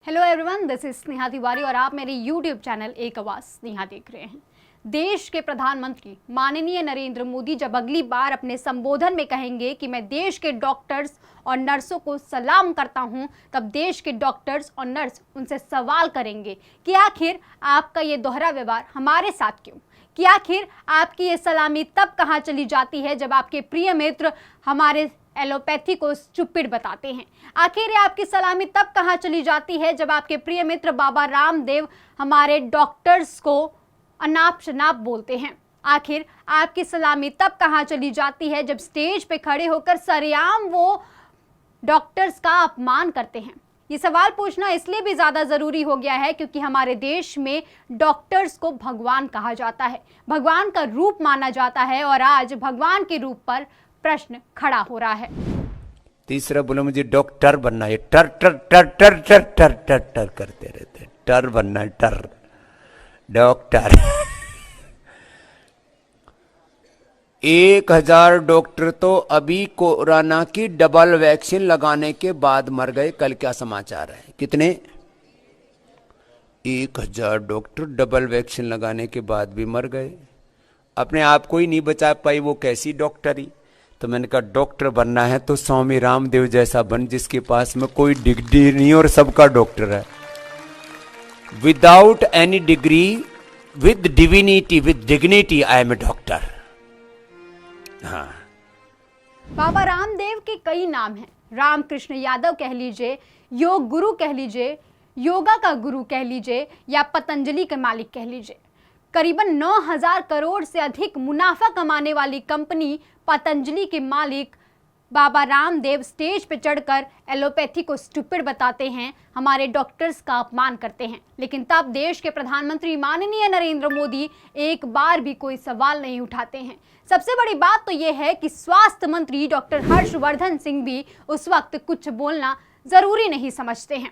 Hello everyone, this is Sneha Tiwari और आप मेरे यूट्यूब चैनल एक आवाज स्नेहा देख रहे हैं। देश के प्रधानमंत्री माननीय नरेंद्र मोदी जब अगली बार अपने संबोधन में कहेंगे कि मैं देश के डॉक्टर्स और नर्सों को सलाम करता हूं, तब देश के डॉक्टर्स और नर्स उनसे सवाल करेंगे कि आखिर आपका ये दोहरा व्यवहार हमारे साथ क्यों, कि आखिर आपकी ये सलामी तब कहाँ चली जाती है जब आपके प्रिय मित्र हमारे एलोपैथी को स्टूपिड बताते हैं। आखिर आपकी सलामी तब कहाँ चली जाती है जब आपके प्रिय मित्र बाबा रामदेव हमारे डॉक्टर्स को अनाप शनाप बोलते हैं। आखिर आपकी सलामी तब कहाँ चली जाती है जब स्टेज पे खड़े होकर सरेआम वो डॉक्टर्स का अपमान करते हैं। ये सवाल पूछना इसलिए भी ज़्यादा ज़रूरी हो गया है क्योंकि हमारे देश में डॉक्टर्स को भगवान कहा जाता है, भगवान का रूप माना जाता है और आज भगवान के रूप पर प्रश्न खड़ा हो रहा है। तीसरा बोलो मुझे डॉक्टर बनना है, टर टर टर टर टर टर टर टर करते रहते, टर बनना है, टर डॉक्टर 1000 डॉक्टर तो अभी कोरोना की डबल वैक्सीन लगाने के बाद मर गए। कल क्या समाचार है? कितने? 1000 डॉक्टर डबल वैक्सीन लगाने के बाद भी मर गए। अपने आप को ही नहीं बचा पाई, वो कैसी डॉक्टरी? तो मैंने कहा डॉक्टर बनना है तो स्वामी रामदेव जैसा बन, जिसके पास में कोई डिग्री नहीं और सबका डॉक्टर है। Without any degree, with divinity, with dignity, I am a doctor. हाँ, बाबा रामदेव के कई नाम हैं। रामकृष्ण यादव कह लीजिए, योग गुरु कह लीजिए, योगा का गुरु कह लीजिए या पतंजलि के मालिक कह लीजिए। करीबन 9000 करोड़ से अधिक मुनाफा कमाने वाली कंपनी पतंजलि के मालिक बाबा रामदेव स्टेज पर चढ़कर एलोपैथी को स्टूपिड बताते हैं, हमारे डॉक्टर्स का अपमान करते हैं। लेकिन तब देश के प्रधानमंत्री माननीय नरेंद्र मोदी एक बार भी कोई सवाल नहीं उठाते हैं। सबसे बड़ी बात तो यह है कि स्वास्थ्य मंत्री डॉक्टर हर्षवर्धन सिंह भी उस वक्त कुछ बोलना जरूरी नहीं समझते हैं।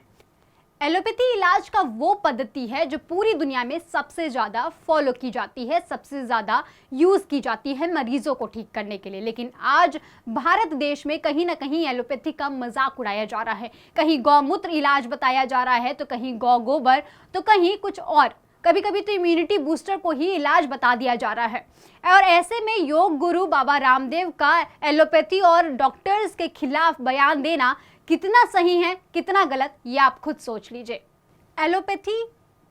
एलोपैथी इलाज का वो पद्धति है जो पूरी दुनिया में सबसे ज़्यादा फॉलो की जाती है, सबसे ज़्यादा यूज़ की जाती है मरीजों को ठीक करने के लिए। लेकिन आज भारत देश में कहीं ना कहीं एलोपैथी का मजाक उड़ाया जा रहा है। कहीं गौमूत्र इलाज बताया जा रहा है, तो कहीं गौ गोबर, तो कहीं कुछ और, कभी कभी तो इम्यूनिटी बूस्टर को ही इलाज बता दिया जा रहा है। और ऐसे में योग गुरु बाबा रामदेव का एलोपैथी और डॉक्टर्स के खिलाफ बयान देना कितना सही है, कितना गलत, ये आप खुद सोच लीजिए। एलोपैथी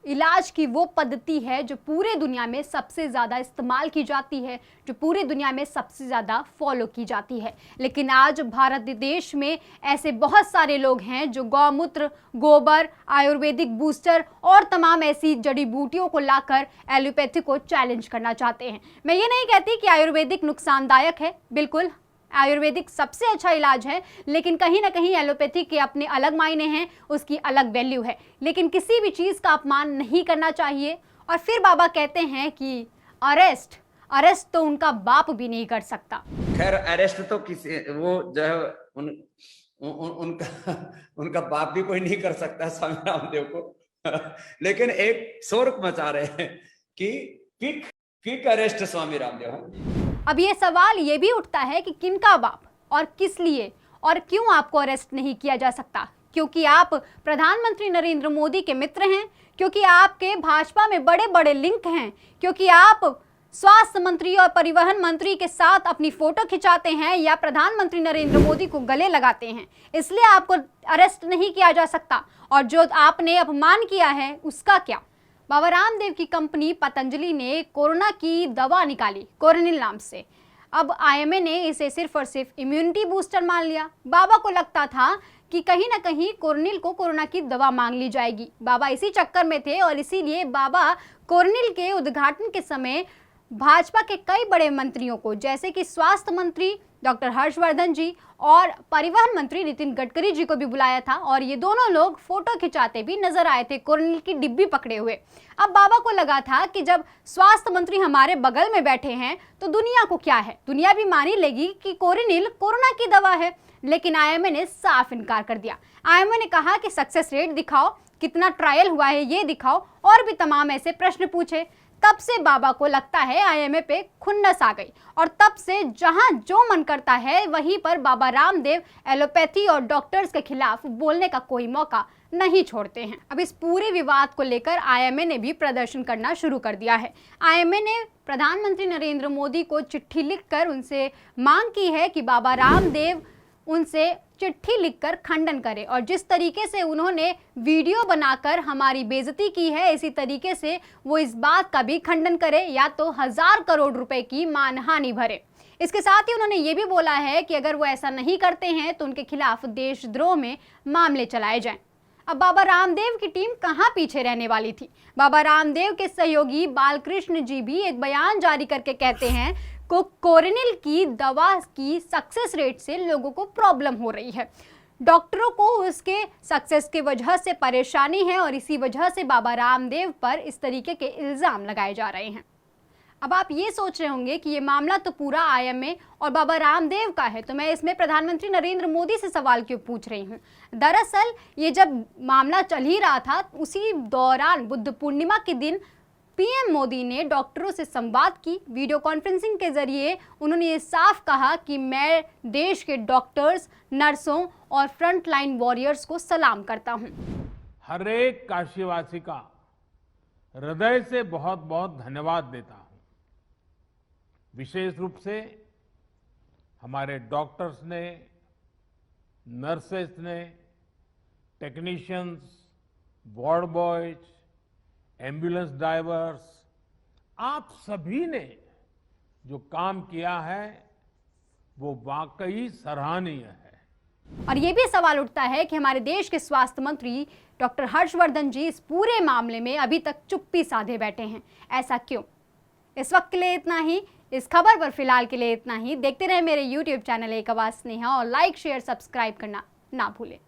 इलाज की वो पद्धति है जो पूरे दुनिया में सबसे ज़्यादा इस्तेमाल की जाती है, जो पूरे दुनिया में सबसे ज़्यादा फॉलो की जाती है। लेकिन आज भारत देश में ऐसे बहुत सारे लोग हैं जो गौमूत्र, गोबर, आयुर्वेदिक बूस्टर और तमाम ऐसी जड़ी बूटियों को लाकर एलोपैथी को चैलेंज करना चाहते हैं। मैं ये नहीं कहती कि आयुर्वेदिक नुकसानदायक है, बिल्कुल आयुर्वेदिक सबसे अच्छा इलाज है, लेकिन कहीं ना कहीं एलोपैथी के अपने अलग मायने हैं, उसकी अलग वैल्यू है। लेकिन किसी भी चीज़ का अपमान नहीं करना चाहिए। और फिर बाबा कहते हैं कि अरेस्ट तो उनका बाप भी नहीं कर सकता। खैर अरेस्ट तो किसी वो जो है उनका बाप भी कोई नहीं कर सकता स्वामी रामदेव को। लेकिन एक शोर मचा रहे हैं कि क्विक अरेस्ट स्वामी रामदेव। अब ये सवाल ये भी उठता है कि किनका बाप और किस लिए और क्यों आपको अरेस्ट नहीं किया जा सकता? क्योंकि आप प्रधानमंत्री नरेंद्र मोदी के मित्र हैं, क्योंकि आपके भाजपा में बड़े बड़े लिंक हैं, क्योंकि आप स्वास्थ्य मंत्री और परिवहन मंत्री के साथ अपनी फोटो खिंचाते हैं या प्रधानमंत्री नरेंद्र मोदी को गले लगाते हैं, इसलिए आपको अरेस्ट नहीं किया जा सकता। और जो आपने अपमान किया है उसका क्या? बाबा रामदेव की कंपनी पतंजलि ने कोरोना की दवा निकाली कोरोनिल नाम से। अब आईएमए ने इसे सिर्फ और सिर्फ इम्यूनिटी बूस्टर मान लिया। बाबा को लगता था कि कहीं ना कहीं कोरोनिल को कोरोना की दवा मांग ली जाएगी। बाबा इसी चक्कर में थे और इसीलिए बाबा कोरोनिल के उद्घाटन के समय भाजपा के कई बड़े मंत्रियों को, जैसे कि स्वास्थ्य मंत्री डॉक्टर हर्षवर्धन जी और परिवहन मंत्री नितिन गडकरी जी को भी बुलाया था और ये दोनों लोग फोटो खिंचाते भी नजर आए थे कोरोनिल की डिब्बी पकड़े हुए। अब बाबा को लगा था कि जब स्वास्थ्य मंत्री हमारे बगल में बैठे हैं तो दुनिया को क्या है, दुनिया भी मान ही लेगी कि कोरोनिल कोरोना की दवा है। लेकिन आईएमए ने साफ इनकार कर दिया। आईएमए ने कहा कि सक्सेस रेट दिखाओ, कितना ट्रायल हुआ है ये दिखाओ, और भी तमाम ऐसे प्रश्न पूछे। तब से बाबा को लगता है आईएमए पे खुन्नस आ गई और तब से जहां जो मन करता है वहीं पर बाबा रामदेव एलोपैथी और डॉक्टर्स के खिलाफ बोलने का कोई मौका नहीं छोड़ते हैं। अब इस पूरे विवाद को लेकर आईएमए ने भी प्रदर्शन करना शुरू कर दिया है। आईएमए ने प्रधानमंत्री नरेंद्र मोदी को चिट्ठी लिखकर उनसे मांग की है कि बाबा रामदेव उनसे चिट्ठी लिखकर खंडन करें और जिस तरीके से उन्होंने वीडियो बनाकर हमारी बेइज्जती की है, इसी तरीके से वो इस बात का भी खंडन करे या तो 1000 करोड़ रुपए की मानहानि भरे। इसके साथ ही उन्होंने ये भी बोला है कि अगर वो ऐसा नहीं करते हैं तो उनके खिलाफ देशद्रोह में मामले चलाए जाएं। अब बाबा रामदेव की टीम कहां पीछे रहने वाली थी? बाबा रामदेव के सहयोगी बालकृष्ण जी भी एक बयान जारी करके कहते हैं को कोरोनिल की दवा की सक्सेस रेट से लोगों को प्रॉब्लम हो रही है। डॉक्टरों को उसके सक्सेस की वजह से परेशानी है और इसी वजह से बाबा रामदेव पर इस तरीके के इल्ज़ाम लगाए जा रहे हैं। अब आप ये सोच रहे होंगे कि ये मामला तो पूरा आईएमए और बाबा रामदेव का है, तो मैं इसमें प्रधानमंत्री नरेंद्र मोदी से सवाल क्यों पूछ रही हूँ। दरअसल ये जब मामला चल ही रहा था, उसी दौरान बुद्ध पूर्णिमा के दिन पीएम मोदी ने डॉक्टरों से संवाद की। वीडियो कॉन्फ्रेंसिंग के जरिए उन्होंने ये साफ कहा कि मैं देश के डॉक्टर्स, नर्सों और फ्रंटलाइन वॉरियर्स को सलाम करता हूँ। हर एक काशीवासी का हृदय से बहुत बहुत धन्यवाद देता हूं। विशेष रूप से हमारे डॉक्टर्स ने, नर्सेस ने, technicians, ward boys, ambulance drivers, आप सभी ने जो काम किया है वो वाकई सराहनीय है। और ये भी सवाल उठता है कि हमारे देश के स्वास्थ्य मंत्री डॉक्टर हर्षवर्धन जी इस पूरे मामले में अभी तक चुप्पी साधे बैठे हैं। ऐसा क्यों? इस वक्त के लिए इतना ही। इस खबर पर फिलहाल के लिए इतना ही। देखते रहे मेरे YouTube चैनल एक आवाज स्नेहा और लाइक, शेयर, सब्सक्राइब करना ना भूलें।